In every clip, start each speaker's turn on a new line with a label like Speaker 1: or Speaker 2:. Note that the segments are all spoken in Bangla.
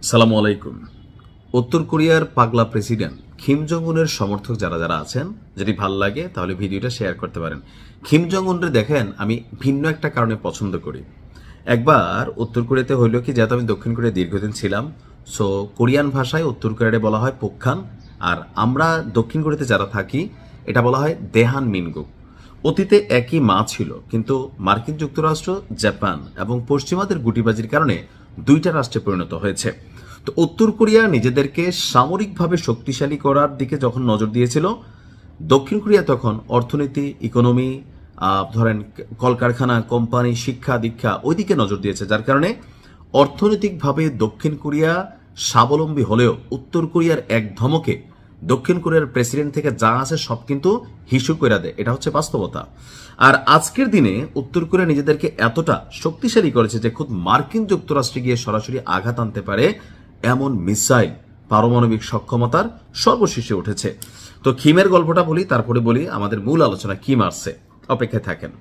Speaker 1: সালামু আলাইকুম। উত্তর কোরিয়ার পাগলা প্রেসিডেন্ট কিম জং উনের সমর্থক যারা যারা আছেন, যদি ভাল লাগে তাহলে ভিডিওটা শেয়ার করতে পারেন। কিম জং উনরে দেখেন আমি ভিন্ন একটা কারণে পছন্দ করি। একবার উত্তর কোরিয়াতে হইল কি, যেহেতু আমি দক্ষিণ কোরিয়া দীর্ঘদিন ছিলাম, সো কোরিয়ান ভাষায় উত্তর কোরিয়াতে বলা হয় পোকখান, আর আমরা দক্ষিণ কোরিয়াতে যারা থাকি এটা বলা হয় দেহান মিনগুক। অতীতে একই মা ছিল, কিন্তু মার্কিন যুক্তরাষ্ট্র, জাপান এবং পশ্চিমাদের গুটিবাজির কারণে দুইটা রাষ্ট্রে পরিণত হয়েছে। তো উত্তর কোরিয়া নিজেদেরকে সামরিকভাবে শক্তিশালী করার দিকে যখন নজর দিয়েছিল, দক্ষিণ কোরিয়া তখন অর্থনীতি, ইকোনমি, ধরেন কলকারখানা, কোম্পানি, শিক্ষা দীক্ষা ওইদিকে নজর দিয়েছে, যার কারণে অর্থনৈতিকভাবে দক্ষিণ কোরিয়া স্বাবলম্বী হলেও উত্তর কোরিয়ার এক ধমকে দক্ষিণ কোরিয়ার প্রেসিডেন্ট থেকে যা আছে সব কিন্তু হিসু করে দেয়। এটা হচ্ছে বাস্তবতা। আর আজকের দিনে উত্তর কোরিয়া নিজেদেরকে এতটা শক্তিশালী করেছে যে খুব মার্কিন যুক্তরাষ্ট্রে গিয়ে সরাসরি আঘাত আনতে পারে এমন মিসাইল, পারমাণবিক সক্ষমতার সর্বশীর্ষে উঠেছে। তো কিমের গল্পটা বলি, তারপরে বলি আমাদের মূল আলোচনা কি মারছে। অপেক্ষায় থাকেন।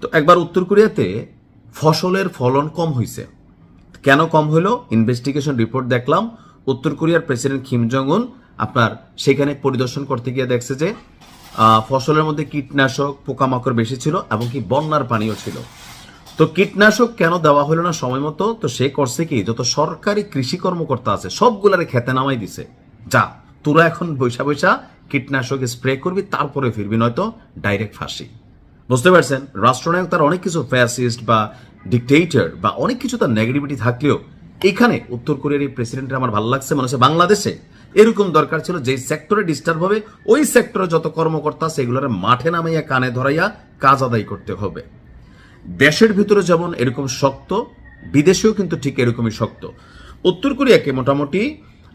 Speaker 1: তো একবার উত্তর কোরিয়াতে ফসলের ফলন কম হয়েছে। কেন কম হলো? ইনভেস্টিগেশন রিপোর্ট দেখলাম। উত্তর কোরিয়ার প্রেসিডেন্ট কিম জং উন আপনার সেখানে পরিদর্শন করতে গিয়ে দেখছে যে ফসলের মধ্যে কীটনাশক, পোকামাকড় বেশি ছিল এবং কি বন্যার পানিও ছিল। তো কীটনাশক কেন দেওয়া হলো না সময় মতো? তো সে করছে কি, যত সরকারি কৃষি কর্মকর্তা আছে সবগুলারে খেতে নামাই দিছে, যা তোরা এখন বৈশা বৈশা কীটনাশক স্প্রে করবি, তারপরে ফিরবি, নয়তো ডাইরেক্ট ফাঁসি। বুঝতে পারছেন? রাষ্ট্রনায়ক তার অনেক কিছু ফ্যাসিস্ট বা ডিকটেটর বা অনেক কিছু তার নেগেটিভিটি থাকলেও এখানে উত্তর কোরিয়ার এই প্রেসিডেন্টের আমার ভালো লাগছে। মনে হচ্ছে বাংলাদেশে এরকম দরকার ছিল, যে সেক্টরে ডিস্টার্ব হবে ওই সেক্টরে যত কর্মকর্তা আছে এগুলোর মাঠে নামাইয়া কানে ধরাইয়া কাজ আদায় করতে হবে। দেশের ভিতরে যেমন এরকম শক্ত, বিদেশেও কিন্তু ঠিক এরকমই শক্ত। উত্তর কোরিয়াকে মোটামুটি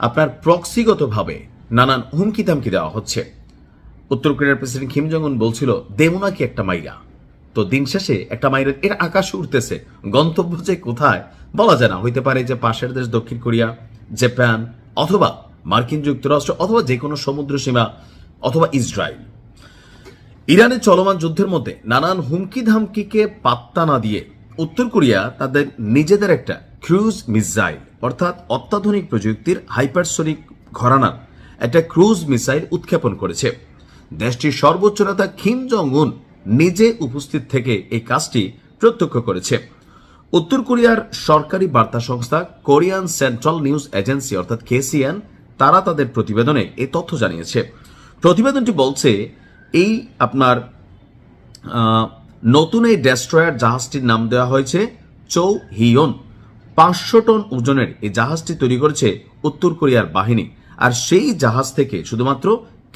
Speaker 1: আপনার প্রক্সিগতভাবে নানান হুমকি থামকি দেওয়া হচ্ছে। উত্তর কোরিয়ার প্রেসিডেন্ট কিম জং উন বলছিল দেবো নাকি একটা মাইরা। তো দিন শেষে একটা মাইরের এর আকাশ উঠতেছে, গন্তব্য যে কোথায় বলা যায় না। হইতে পারে যে পাশের দেশ দক্ষিণ কোরিয়া, জাপান, অথবা মার্কিন যুক্তরাষ্ট্র, অথবা যে কোনো সমুদ্র সীমা, অথবা ইসরায়েল। ইরানের চলমান যুদ্ধের মধ্যে নানান হুমকি ধামকিকে পাত্তা না দিয়ে উত্তর কোরিয়া তাদের নিজেদের একটা ক্রুজ মিসাইল, অর্থাৎ অত্যাধুনিক প্রযুক্তির হাইপারসোনিক ঘরানার একটা ক্রুজ মিসাইল উৎক্ষেপণ করেছে। দেশটির সর্বোচ্চ নেতা কিম জং উন নিজে উপস্থিত থেকে এই কাজটি প্রত্যক্ষ করেছে। উত্তর কোরিয়ার সরকারি বার্তা সংস্থা কোরিয়ান সেন্ট্রাল নিউজ এজেন্সি অর্থাৎ কেসিএন, তারা তাদের প্রতিবেদনে এই তথ্য জানিয়েছে। প্রতিবেদনটি বলছে এই আপনার নতুন এই ডেস্ট্রয়ার জাহাজটির নাম দেওয়া হয়েছে চৌ হিয়ন। 500 টন ওজনের এই জাহাজটি তৈরি করেছে উত্তর কোরিয়ার বাহিনী, আর সেই জাহাজ থেকে শুধুমাত্র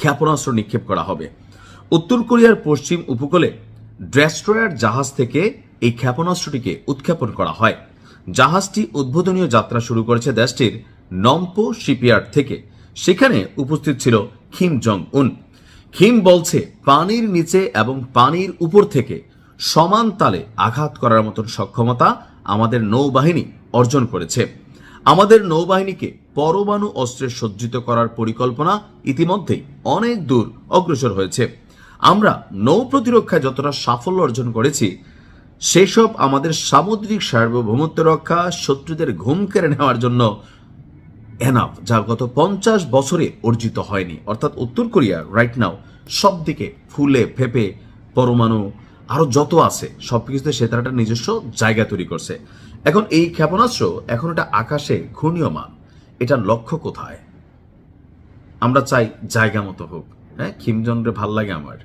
Speaker 1: ক্ষেপণাস্ত্র নিক্ষেপ করা হবে। উত্তর কোরিয়ার পশ্চিম উপকূলে ডেস্ট্রয়ার জাহাজ থেকে এই ক্ষেপণাস্ত্রটিকে উৎক্ষেপণ করা হয়। জাহাজটি উদ্বোধনীয় যাত্রা শুরু করেছে দেশটির নম্পো শিপইয়ার্ড থেকে। সেখানে উপস্থিত ছিল কিম জং উন। কিম বলছে পানির নিচে এবং পানির উপর থেকে সমান তালে আঘাত করার মতন সক্ষমতা আমাদের নৌবাহিনী অর্জন করেছে। আমাদের নৌবাহিনীকে পরমাণু অস্ত্রে সজ্জিত করার পরিকল্পনা ইতিমধ্যেই অনেক দূর অগ্রসর হয়েছে। আমরা নৌ প্রতিরক্ষায় যতটা সাফল্য অর্জন করেছি, সেসব আমাদের সামুদ্রিক সার্বভৌমত্ব রক্ষা, শত্রুদের ঘুম কেড়ে নেওয়ার জন্য এনাফ, যা গত 50 বছরে অর্জিত হয়নি। অর্থাৎ উত্তর কোরিয়া রাইট নাও সব দিকে ফুলে ফেপে পরমাণু আরো যত আছে সবকিছুতে সে তার একটা নিজস্ব জায়গা তৈরি করছে। এখন এই ক্ষেপণাস্ত্র এখন এটা আকাশে ঘূর্ণীয়মান, এটার লক্ষ্য কোথায়? আমরা চাই জায়গা মতো হোক। হ্যাঁ, কিম জং রে ভাল লাগে আমার।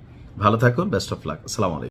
Speaker 1: ভালো থাকুন, বেস্ট অফ লাক, আসসালামু আলাইকুম।